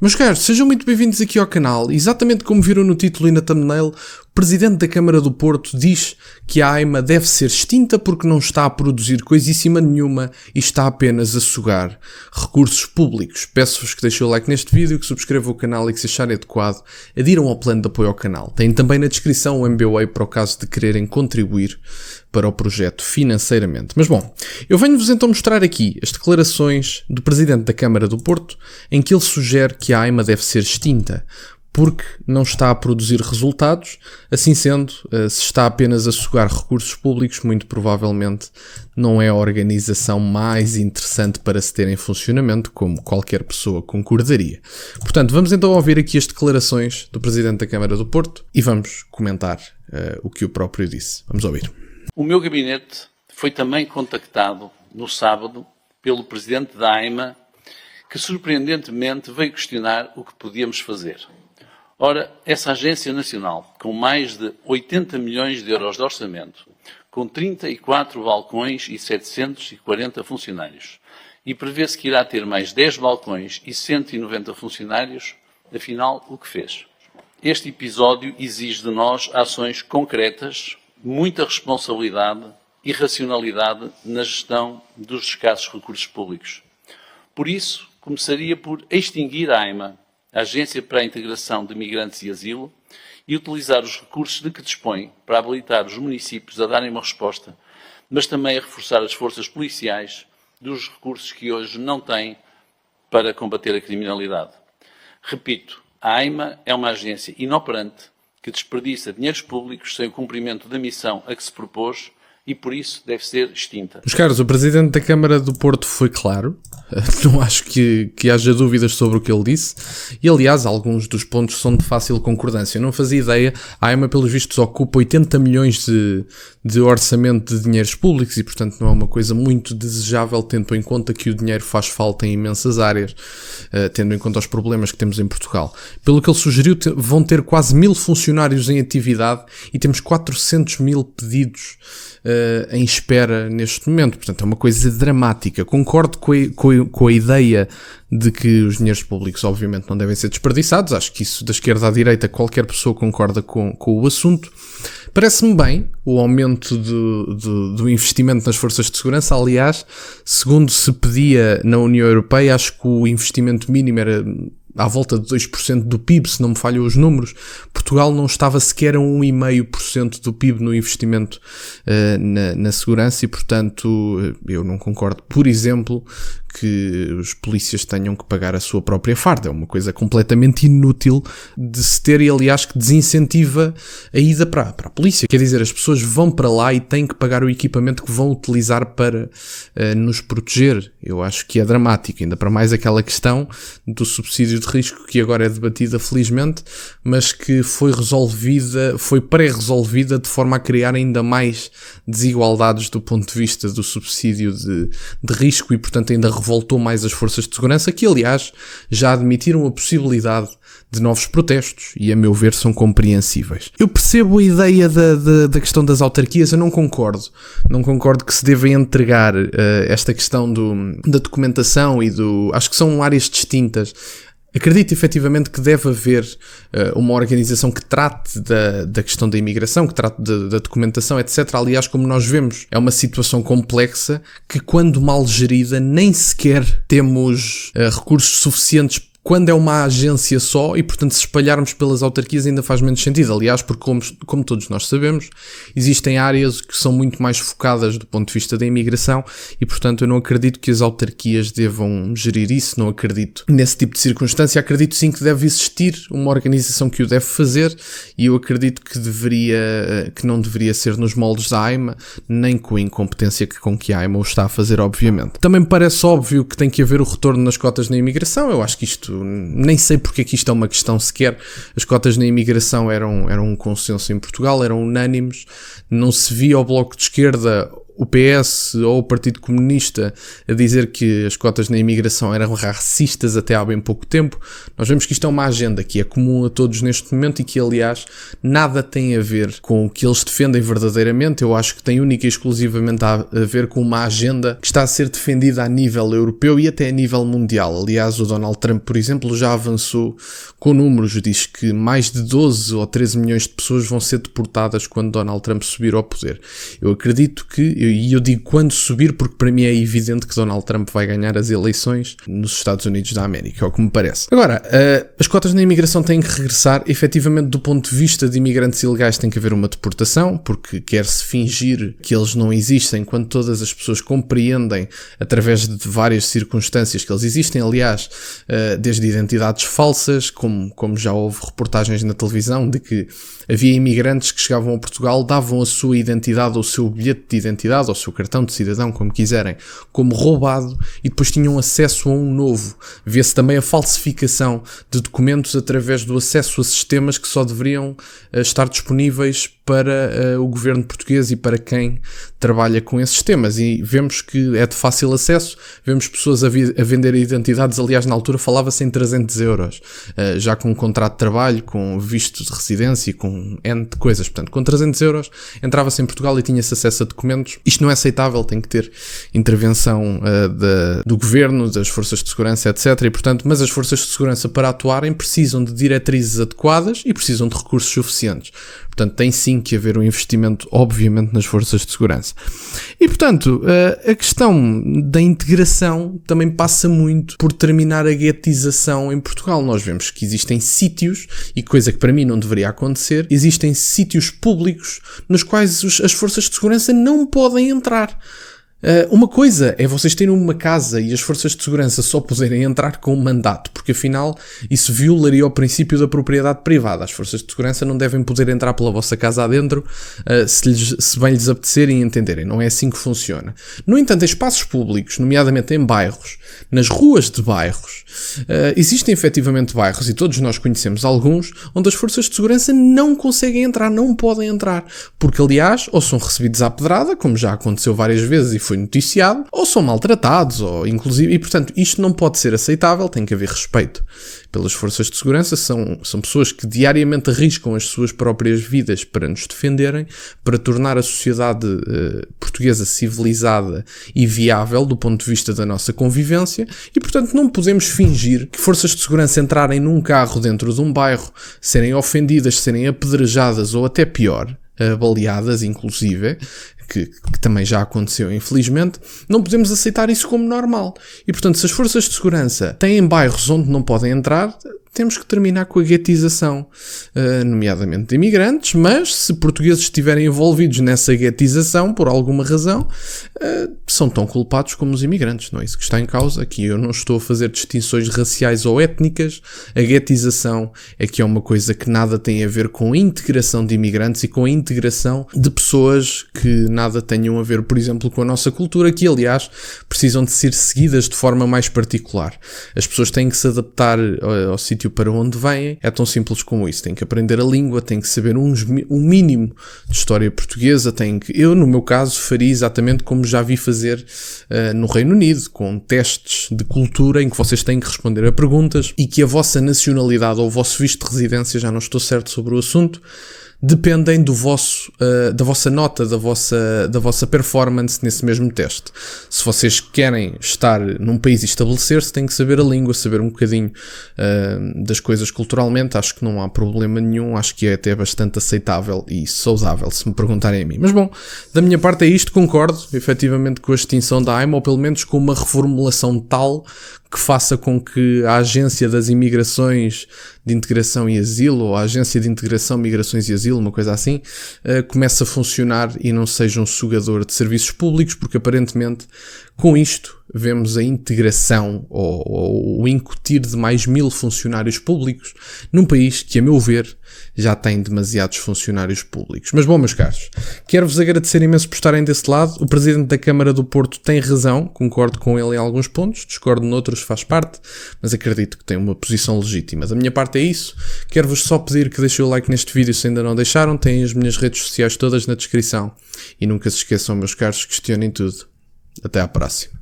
Meus caros, sejam muito bem-vindos aqui ao canal. Exatamente como viram no título e na thumbnail, o Presidente da Câmara do Porto diz que a AIMA deve ser extinta porque não está a produzir coisíssima nenhuma e está apenas a sugar recursos públicos. Peço-vos que deixem o like neste vídeo, que subscrevam o canal e que, se acharem adequado, adiram ao plano de apoio ao canal. Tem também na descrição o MBWay para o caso de quererem contribuir para o projeto financeiramente. Mas bom, eu venho-vos então mostrar aqui as declarações do Presidente da Câmara do Porto, em que ele sugere que a AIMA deve ser extinta porque não está a produzir resultados. Assim sendo, se está apenas a sugar recursos públicos, muito provavelmente não é a organização mais interessante para se ter em funcionamento, como qualquer pessoa concordaria. Portanto, vamos então ouvir aqui as declarações do Presidente da Câmara do Porto e vamos comentar o que o próprio disse. Vamos ouvir. O meu gabinete foi também contactado no sábado pelo Presidente da AIMA, que surpreendentemente veio questionar o que podíamos fazer. Ora, essa agência nacional, com mais de 80 milhões de euros de orçamento, com 34 balcões e 740 funcionários, e prevê-se que irá ter mais 10 balcões e 190 funcionários, afinal, o que fez? Este episódio exige de nós ações concretas, muita responsabilidade e racionalidade na gestão dos escassos recursos públicos. Por isso, começaria por extinguir a AIMA, a Agência para a Integração de Migrantes e Asilo, e utilizar os recursos de que dispõe para habilitar os municípios a darem uma resposta, mas também a reforçar as forças policiais dos recursos que hoje não têm para combater a criminalidade. Repito, a AIMA é uma agência inoperante que desperdiça dinheiros públicos sem o cumprimento da missão a que se propôs e, por isso, deve ser extinta. Meus caros, o Presidente da Câmara do Porto foi claro. Não acho que haja dúvidas sobre o que ele disse. E, aliás, alguns dos pontos são de fácil concordância. Eu não fazia ideia. A AIMA, pelos vistos, ocupa 80 milhões de orçamento de dinheiros públicos e, portanto, não é uma coisa muito desejável, tendo em conta que o dinheiro faz falta em imensas áreas, tendo em conta os problemas que temos em Portugal. Pelo que ele sugeriu, vão ter quase 1000 funcionários em atividade e temos 400 mil pedidos em espera neste momento. Portanto, é uma coisa dramática. Concordo com a ideia de que os dinheiros públicos obviamente não devem ser desperdiçados. Acho que isso, da esquerda à direita, qualquer pessoa concorda com o assunto. Parece-me bem o aumento do investimento nas forças de segurança. Aliás, segundo se pedia na União Europeia, acho que o investimento mínimo era à volta de 2% do PIB, se não me falham os números. Portugal não estava sequer a 1,5% do PIB no investimento na segurança e, portanto, eu não concordo, por exemplo, que os polícias tenham que pagar a sua própria farda. É uma coisa completamente inútil de se ter e, aliás, que desincentiva a ida para a polícia. Quer dizer, as pessoas vão para lá e têm que pagar o equipamento que vão utilizar para nos proteger. Eu acho que é dramático, ainda para mais aquela questão do subsídio de risco que agora é debatida, felizmente, mas que foi pré-resolvida de forma a criar ainda mais desigualdades do ponto de vista do subsídio de risco e, portanto, ainda revoltou mais as forças de segurança, que aliás já admitiram a possibilidade de novos protestos e, a meu ver, são compreensíveis. Eu percebo a ideia da questão das autarquias. Eu não concordo que se deva entregar esta questão da documentação acho que são áreas distintas. Acredito efetivamente que deve haver uma organização que trate da questão da imigração, que trate da documentação, etc. Aliás, como nós vemos, é uma situação complexa que, quando mal gerida, nem sequer temos recursos suficientes quando é uma agência só e, portanto, se espalharmos pelas autarquias ainda faz menos sentido. Aliás, porque como todos nós sabemos, existem áreas que são muito mais focadas do ponto de vista da imigração e, portanto, eu não acredito que as autarquias devam gerir isso, não acredito nesse tipo de circunstância. Acredito sim que deve existir uma organização que o deve fazer e eu acredito que não deveria ser nos moldes da AIMA, nem com a incompetência com que a AIMA o está a fazer, obviamente. Também me parece óbvio que tem que haver o retorno nas cotas na imigração. Eu acho que isto nem sei porque é que isto é uma questão sequer. As cotas na imigração eram um consenso em Portugal, eram unânimes, não se via o Bloco de Esquerda o PS ou o Partido Comunista a dizer que as cotas na imigração eram racistas até há bem pouco tempo. Nós vemos que isto é uma agenda que é comum a todos neste momento e que, aliás, nada tem a ver com o que eles defendem verdadeiramente. Eu acho que tem única e exclusivamente a ver com uma agenda que está a ser defendida a nível europeu e até a nível mundial. Aliás, o Donald Trump, por exemplo, já avançou com números. Diz que mais de 12 ou 13 milhões de pessoas vão ser deportadas quando Donald Trump subir ao poder. Eu acredito que, e eu digo quando subir porque para mim é evidente que Donald Trump vai ganhar as eleições nos Estados Unidos da América, é o que me parece. Agora, as cotas na imigração têm que regressar. Efetivamente, do ponto de vista de imigrantes ilegais tem que haver uma deportação, porque quer-se fingir que eles não existem quando todas as pessoas compreendem através de várias circunstâncias que eles existem. Aliás, desde identidades falsas, como já houve reportagens na televisão de que havia imigrantes que chegavam a Portugal, davam a sua identidade ou o seu bilhete de identidade ou o seu cartão de cidadão, como quiserem, como roubado e depois tinham acesso a um novo. Vê-se também a falsificação de documentos através do acesso a sistemas que só deveriam estar disponíveis para o governo português e para quem trabalha com esses temas, e vemos que é de fácil acesso, vemos pessoas a vender identidades. Aliás, na altura falava-se em 300 euros, já com um contrato de trabalho, com visto de residência e com N de coisas. Portanto, com 300 euros entrava-se em Portugal e tinha-se acesso a documentos. Isto não é aceitável, tem que ter intervenção do governo, das forças de segurança, etc. E, portanto, mas as forças de segurança, para atuarem, precisam de diretrizes adequadas e precisam de recursos suficientes. Portanto, tem sim que haver um investimento, obviamente, nas forças de segurança. E, portanto, a questão da integração também passa muito por terminar a guetização em Portugal. Nós vemos que existem sítios, e coisa que para mim não deveria acontecer, existem sítios públicos nos quais as forças de segurança não podem entrar. Uma coisa é vocês terem uma casa e as forças de segurança só poderem entrar com um mandato, porque afinal isso violaria o princípio da propriedade privada. As forças de segurança não devem poder entrar pela vossa casa adentro se bem lhes apetecerem e entenderem. Não é assim que funciona. No entanto, em espaços públicos, nomeadamente em bairros, nas ruas de bairros, existem efetivamente bairros, e todos nós conhecemos alguns, onde as forças de segurança não conseguem entrar, não podem entrar, porque aliás, ou são recebidos à pedrada, como já aconteceu várias vezes e foi noticiado, ou são maltratados, ou inclusive, e portanto isto não pode ser aceitável. Tem que haver respeito pelas forças de segurança. São pessoas que diariamente arriscam as suas próprias vidas para nos defenderem, para tornar a sociedade portuguesa civilizada e viável do ponto de vista da nossa convivência, e portanto não podemos fingir que forças de segurança entrarem num carro dentro de um bairro, serem ofendidas, serem apedrejadas ou até pior, baleadas inclusive, que também já aconteceu, infelizmente. Não podemos aceitar isso como normal. E, portanto, se as forças de segurança têm bairros onde não podem entrar, temos que terminar com a guetização, nomeadamente de imigrantes, mas se portugueses estiverem envolvidos nessa guetização, por alguma razão, são tão culpados como os imigrantes. Não é isso que está em causa. Aqui eu não estou a fazer distinções raciais ou étnicas. A guetização é que é uma coisa que nada tem a ver com a integração de imigrantes e com a integração de pessoas que nada tenham a ver, por exemplo, com a nossa cultura, que aliás precisam de ser seguidas de forma mais particular. As pessoas têm que se adaptar ao sítio para onde vêm. É tão simples como isso. Têm que aprender a língua, têm que saber um mínimo de história portuguesa. Eu, no meu caso, faria exatamente como já vi fazer no Reino Unido, com testes de cultura em que vocês têm que responder a perguntas e que a vossa nacionalidade ou o vosso visto de residência, já não estou certo sobre o assunto, dependem da vossa nota, da vossa performance nesse mesmo teste. Se vocês querem estar num país e estabelecer-se, têm que saber a língua, saber um bocadinho das coisas culturalmente. Acho que não há problema nenhum, acho que é até bastante aceitável e saudável, se me perguntarem a mim. Mas bom, da minha parte é isto. Concordo efetivamente com a extinção da AIMA, ou pelo menos com uma reformulação tal que faça com que a Agência das Imigrações de Integração e Asilo, ou a Agência de Integração, Migrações e Asilo, uma coisa assim, comece a funcionar e não seja um sugador de serviços públicos, porque aparentemente Com isto, vemos a integração ou o incutir de mais 1000 funcionários públicos num país que, a meu ver, já tem demasiados funcionários públicos. Mas bom, meus caros, quero-vos agradecer imenso por estarem desse lado. O Presidente da Câmara do Porto tem razão, concordo com ele em alguns pontos, discordo noutros, faz parte, mas acredito que tem uma posição legítima. Da minha parte é isso. Quero-vos só pedir que deixem o like neste vídeo se ainda não deixaram, têm as minhas redes sociais todas na descrição. E nunca se esqueçam, meus caros, questionem tudo. Até à próxima.